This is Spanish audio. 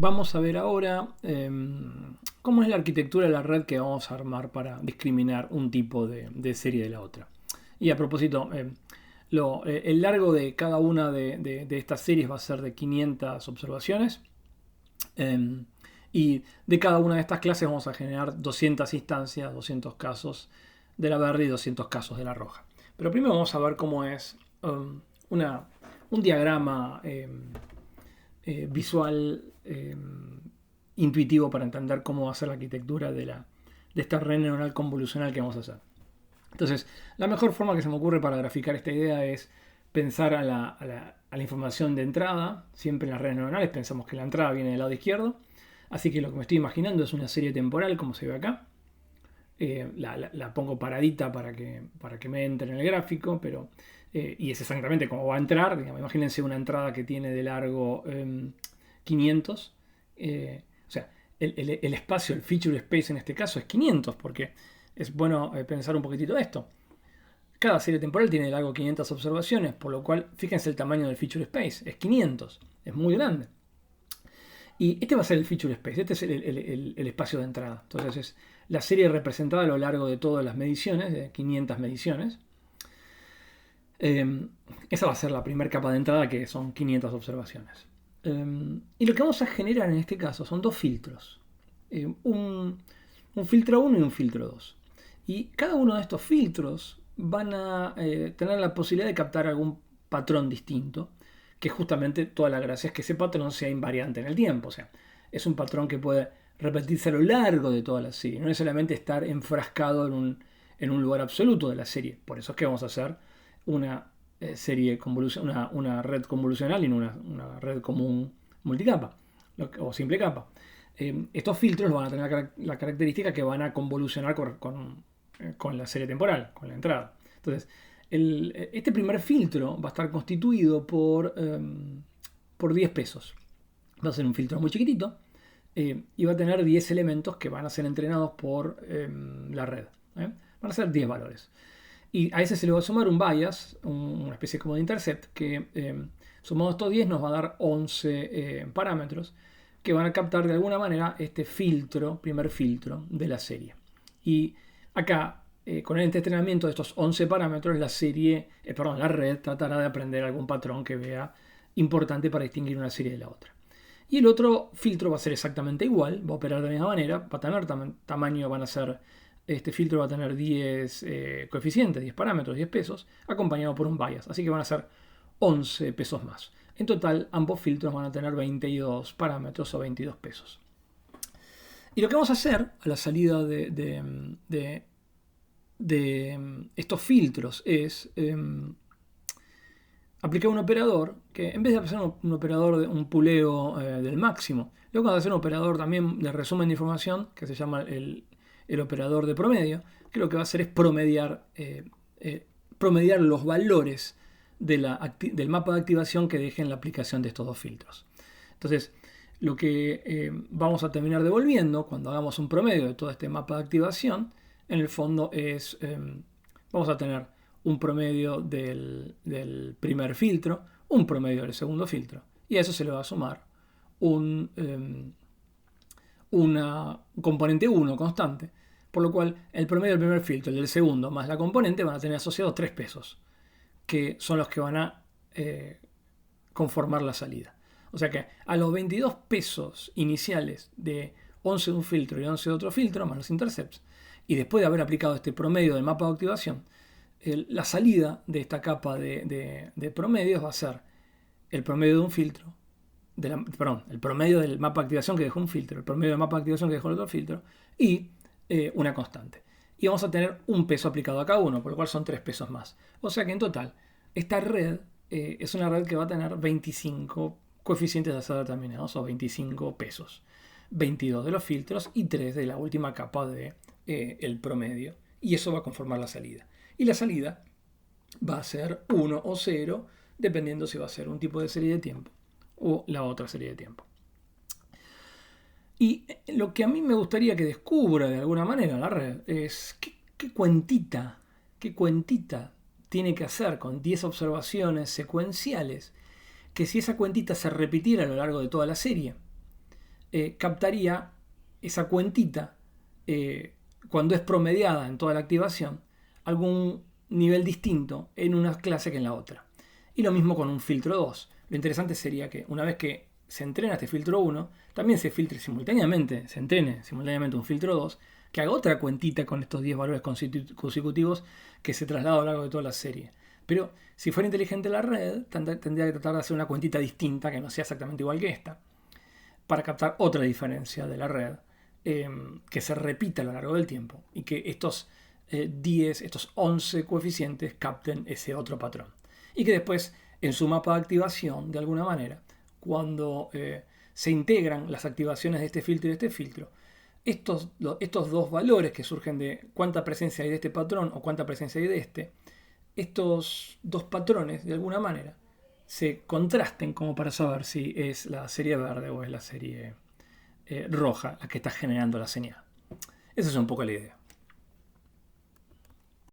Vamos a ver ahora cómo es la arquitectura de la red que vamos a armar para discriminar un tipo de serie de la otra. Y a propósito, el largo de cada una de estas series va a ser de 500 observaciones. Y de cada una de estas clases vamos a generar 200 instancias, 200 casos de la verde y 200 casos de la roja. Pero primero vamos a ver cómo es un diagrama visual intuitivo para entender cómo va a ser la arquitectura de esta red neuronal convolucional que vamos a hacer. Entonces, la mejor forma que se me ocurre para graficar esta idea es pensar a la información de entrada. Siempre en las redes neuronales pensamos que la entrada viene del lado izquierdo. Así que lo que me estoy imaginando es una serie temporal, como se ve acá. La pongo paradita para que me entre en el gráfico, y es exactamente como va a entrar. Digamos, imagínense una entrada que tiene de largo 500. O sea, el espacio, el feature space en este caso es 500, porque es bueno pensar un poquitito de esto. Cada serie temporal tiene de largo 500 observaciones, por lo cual fíjense el tamaño del feature space, es 500, es muy grande. Y este va a ser el feature space, este es el espacio de entrada. Entonces es la serie representada a lo largo de todas las mediciones, de 500 mediciones. Esa va a ser la primera capa de entrada, que son 500 observaciones. Y lo que vamos a generar en este caso son dos filtros. Un filtro 1 y un filtro 2. Y cada uno de estos filtros van a tener la posibilidad de captar algún patrón distinto, que justamente toda la gracia es que ese patrón sea invariante en el tiempo. O sea, es un patrón que puede repetirse a lo largo de toda la serie. No necesariamente estar enfrascado en un lugar absoluto de la serie. Por eso es que vamos a hacer una una red convolucional y no una red común multicapa o simple capa. Estos filtros van a tener la característica que van a convolucionar con la serie temporal, con la entrada. Entonces, este primer filtro va a estar constituido por 10 pesos. Va a ser un filtro muy chiquitito y va a tener 10 elementos que van a ser entrenados por la red. Van a ser 10 valores. Y a ese se le va a sumar un bias, una especie como de intercept, que sumado estos 10 nos va a dar 11 parámetros que van a captar de alguna manera este primer filtro de la serie. Y acá, con el entrenamiento de estos 11 parámetros, la red tratará de aprender algún patrón que vea importante para distinguir una serie de la otra. Y el otro filtro va a ser exactamente igual, va a operar de la misma manera, va a tener tamaño, este filtro va a tener 10 coeficientes, 10 parámetros, 10 pesos, acompañado por un bias. Así que van a ser 11 pesos más. En total, ambos filtros van a tener 22 parámetros o 22 pesos. Y lo que vamos a hacer a la salida de estos filtros es aplicar un operador que, en vez de hacer un operador de un puleo del máximo, luego vamos a hacer un operador también de resumen de información que se llama el operador de promedio, que lo que va a hacer es promediar los valores del mapa de activación que dejen la aplicación de estos dos filtros. Entonces, lo que vamos a terminar devolviendo cuando hagamos un promedio de todo este mapa de activación, en el fondo es, vamos a tener un promedio del primer filtro, un promedio del segundo filtro, y a eso se le va a sumar un componente 1 constante, por lo cual el promedio del primer filtro y del segundo más la componente van a tener asociados 3 pesos, que son los que van a conformar la salida. O sea que a los 22 pesos iniciales de 11 de un filtro y 11 de otro filtro, más los intercepts, y después de haber aplicado este promedio del mapa de activación, la salida de esta capa de promedios va a ser el promedio de un filtro, el promedio del mapa de activación que dejó un filtro, el promedio del mapa de activación que dejó el otro filtro, y una constante. Y vamos a tener un peso aplicado a cada uno, por lo cual son 3 pesos más. O sea que en total, esta red es una red que va a tener 25 coeficientes de azar determinados, o 25 pesos. 22 de los filtros y 3 de la última capa del promedio. Y eso va a conformar la salida. Y la salida va a ser 1 o 0, dependiendo si va a ser un tipo de serie de tiempo o la otra serie de tiempo. Y lo que a mí me gustaría que descubra de alguna manera la red es qué cuentita tiene que hacer con 10 observaciones secuenciales, que si esa cuentita se repitiera a lo largo de toda la serie, captaría esa cuentita, cuando es promediada en toda la activación, algún nivel distinto en una clase que en la otra. Y lo mismo con un filtro 2. Lo interesante sería que una vez que se entrena este filtro 1, también se filtre simultáneamente, se entrene simultáneamente un filtro 2, que haga otra cuentita con estos 10 valores consecutivos que se traslada a lo largo de toda la serie. Pero si fuera inteligente la red, tendría que tratar de hacer una cuentita distinta que no sea exactamente igual que esta, para captar otra diferencia de la red, que se repita a lo largo del tiempo y que estos 10, estos 11 coeficientes capten ese otro patrón. Y que después, en su mapa de activación, de alguna manera, cuando se integran las activaciones de este filtro y de este filtro, estos dos valores que surgen de cuánta presencia hay de este patrón o cuánta presencia hay de este, estos dos patrones, de alguna manera, se contrasten como para saber si es la serie verde o es la serie roja la que está generando la señal. Esa es un poco la idea.